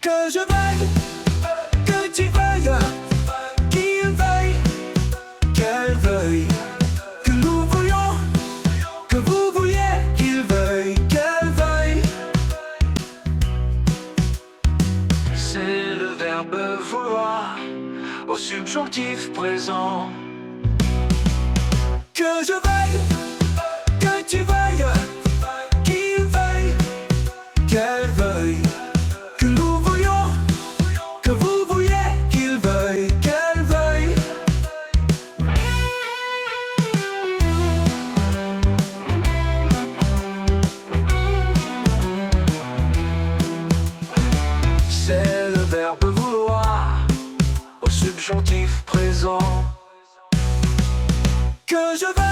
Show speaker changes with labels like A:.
A: Que je veuille, que tu veuilles, qu'il veuille, qu'elle veuille, que nous voulions, que vous vouliez, qu'il veuille, qu'elle veuille. C'est le verbe vouloir au subjonctif présent. Que je veuille, que tu veuilles, qu'il veuille, qu'elle veuille, que nous voulions, que vous vouliez, qu'il veuille, qu'elle veuille. C'est le verbe vouloir au subjonctif présent. Que je veuille.